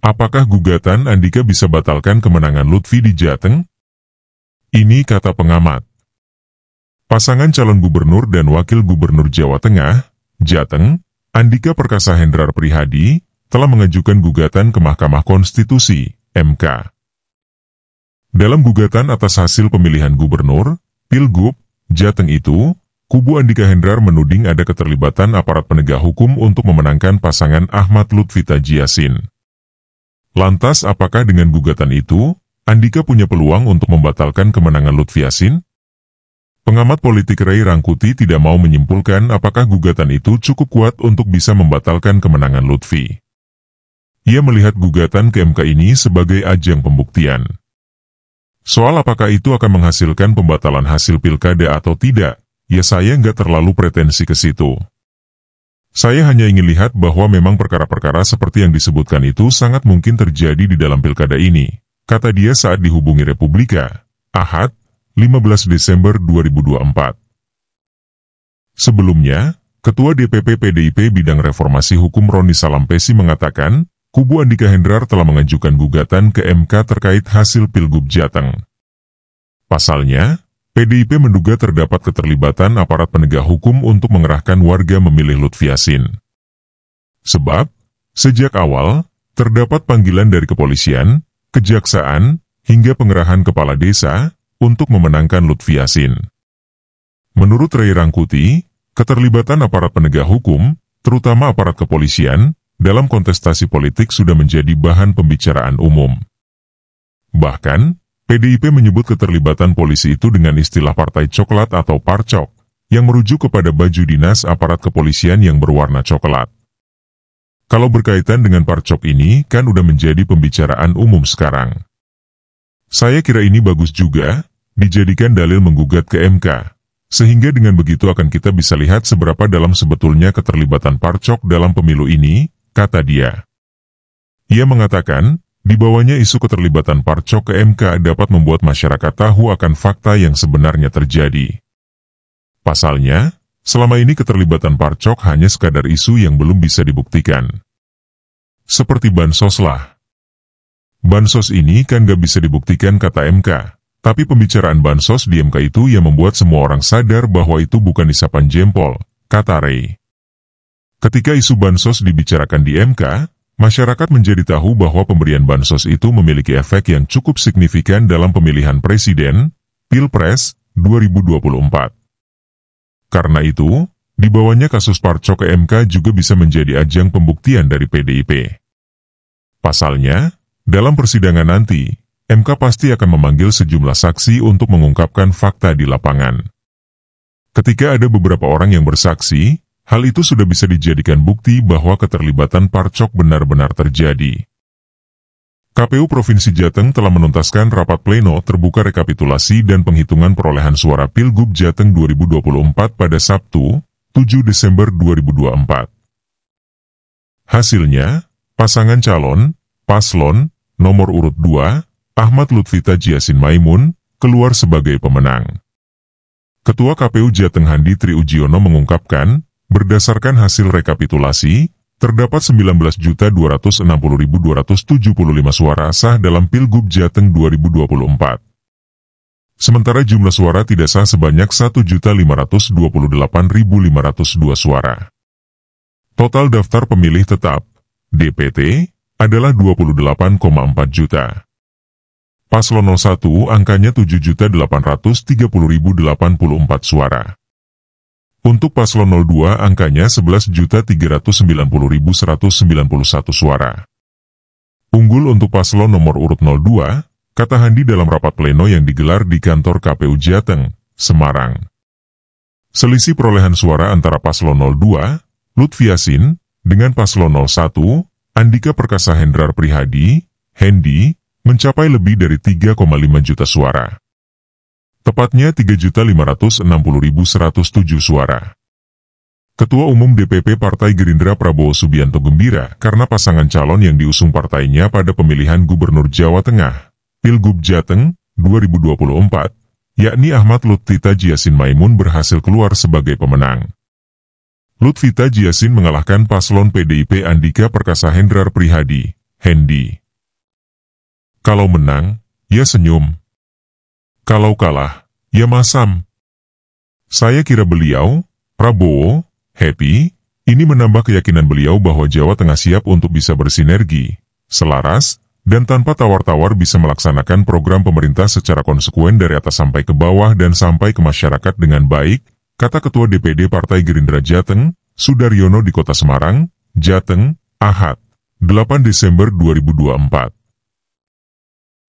Apakah gugatan Andika bisa batalkan kemenangan Lutfi di Jateng? Ini kata pengamat. Pasangan calon gubernur dan wakil gubernur Jawa Tengah, Jateng, Andika Perkasa Hendrar Prihadi, telah mengajukan gugatan ke Mahkamah Konstitusi, MK. Dalam gugatan atas hasil pemilihan gubernur, Pilgub, Jateng itu, kubu Andika Hendrar menuding ada keterlibatan aparat penegak hukum untuk memenangkan pasangan Ahmad Lutfi Taji Yassin. Lantas apakah dengan gugatan itu, Andika punya peluang untuk membatalkan kemenangan Lutfi Yassin? Pengamat politik Ray Rangkuti tidak mau menyimpulkan apakah gugatan itu cukup kuat untuk bisa membatalkan kemenangan Lutfi. Ia melihat gugatan ke MK ini sebagai ajang pembuktian. Soal apakah itu akan menghasilkan pembatalan hasil pilkada atau tidak, ya saya nggak terlalu pretensi ke situ. Saya hanya ingin lihat bahwa memang perkara-perkara seperti yang disebutkan itu sangat mungkin terjadi di dalam pilkada ini, kata dia saat dihubungi Republika, Ahad, 15 Desember 2024. Sebelumnya, Ketua DPP PDIP Bidang Reformasi Hukum Roni Salampesi mengatakan, kubu Andika Hendrar telah mengajukan gugatan ke MK terkait hasil Pilgub Jateng. Pasalnya, PDIP menduga terdapat keterlibatan aparat penegak hukum untuk mengerahkan warga memilih Lutfi Yassin. Sebab, sejak awal, terdapat panggilan dari kepolisian, kejaksaan, hingga pengerahan kepala desa, untuk memenangkan Lutfi Yassin. Menurut Ray Rangkuti, keterlibatan aparat penegak hukum, terutama aparat kepolisian, dalam kontestasi politik sudah menjadi bahan pembicaraan umum. Bahkan, PDIP menyebut keterlibatan polisi itu dengan istilah partai coklat atau parcok, yang merujuk kepada baju dinas aparat kepolisian yang berwarna coklat. Kalau berkaitan dengan parcok ini, kan udah menjadi pembicaraan umum sekarang. Saya kira ini bagus juga, dijadikan dalil menggugat ke MK, sehingga dengan begitu akan kita bisa lihat seberapa dalam sebetulnya keterlibatan parcok dalam pemilu ini, kata dia. Ia mengatakan, dibawanya isu keterlibatan parcok ke MK dapat membuat masyarakat tahu akan fakta yang sebenarnya terjadi. Pasalnya, selama ini keterlibatan parcok hanya sekadar isu yang belum bisa dibuktikan. Seperti bansos lah. Bansos ini kan gak bisa dibuktikan kata MK, tapi pembicaraan bansos di MK itu yang membuat semua orang sadar bahwa itu bukan isapan jempol, kata Ray. Ketika isu bansos dibicarakan di MK, masyarakat menjadi tahu bahwa pemberian bansos itu memiliki efek yang cukup signifikan dalam pemilihan presiden, Pilpres, 2024. Karena itu, dibawanya kasus parcok ke MK juga bisa menjadi ajang pembuktian dari PDIP. Pasalnya, dalam persidangan nanti, MK pasti akan memanggil sejumlah saksi untuk mengungkapkan fakta di lapangan. Ketika ada beberapa orang yang bersaksi, hal itu sudah bisa dijadikan bukti bahwa keterlibatan parcok benar-benar terjadi. KPU Provinsi Jateng telah menuntaskan rapat pleno terbuka rekapitulasi dan penghitungan perolehan suara Pilgub Jateng 2024 pada Sabtu, 7 Desember 2024. Hasilnya, pasangan calon, paslon, nomor urut 2, Ahmad Lutfi Taji Yassin Maimun, keluar sebagai pemenang. Ketua KPU Jateng Handi Triujiono mengungkapkan, berdasarkan hasil rekapitulasi, terdapat 19.260.275 suara sah dalam Pilgub Jateng 2024. Sementara jumlah suara tidak sah sebanyak 1.528.502 suara. Total daftar pemilih tetap, DPT, adalah 28,4 juta. Paslon 01 angkanya 7.830.084 suara. Untuk paslon 02 angkanya 11.390.191 suara. Unggul untuk paslon nomor urut 02, kata Handi dalam rapat pleno yang digelar di kantor KPU Jateng, Semarang. Selisih perolehan suara antara paslon 02, Lutfi Yassin, dengan paslon 01, Andika Perkasa Hendrar Prihadi, Hendi, mencapai lebih dari 3,5 juta suara. Tepatnya 3.560.107 suara. Ketua Umum DPP Partai Gerindra Prabowo Subianto gembira karena pasangan calon yang diusung partainya pada pemilihan Gubernur Jawa Tengah, Pilgub Jateng, 2024, yakni Ahmad Lutfi Taji Yassin Maimun berhasil keluar sebagai pemenang. Lutfi Taji Yassin mengalahkan paslon PDIP Andika Perkasa Hendrar Prihadi, Hendi. Kalau menang, ya senyum. Kalau kalah, ya masam. Saya kira beliau, Prabowo, happy. Ini menambah keyakinan beliau bahwa Jawa Tengah siap untuk bisa bersinergi, selaras, dan tanpa tawar-tawar bisa melaksanakan program pemerintah secara konsekuen dari atas sampai ke bawah dan sampai ke masyarakat dengan baik, kata Ketua DPD Partai Gerindra Jateng, Sudaryono di Kota Semarang, Jateng, Ahad, 8 Desember 2024.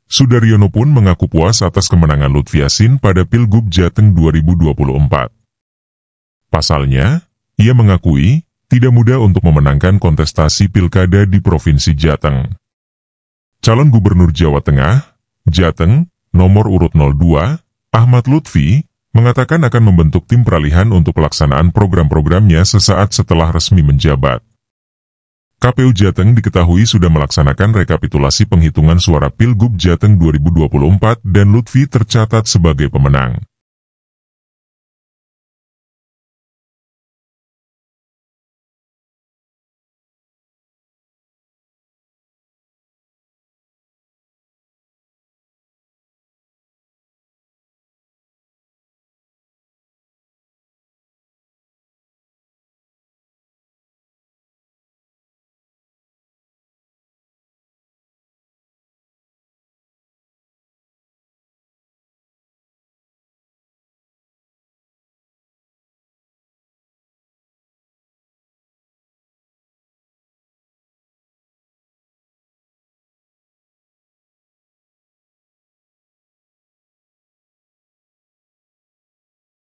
Sudaryono pun mengaku puas atas kemenangan Lutfi Yassin pada Pilgub Jateng 2024. Pasalnya, ia mengakui tidak mudah untuk memenangkan kontestasi pilkada di Provinsi Jateng. Calon Gubernur Jawa Tengah, Jateng, nomor urut 02, Ahmad Lutfi, mengatakan akan membentuk tim peralihan untuk pelaksanaan program-programnya sesaat setelah resmi menjabat. KPU Jateng diketahui sudah melaksanakan rekapitulasi penghitungan suara Pilgub Jateng 2024 dan Lutfi tercatat sebagai pemenang.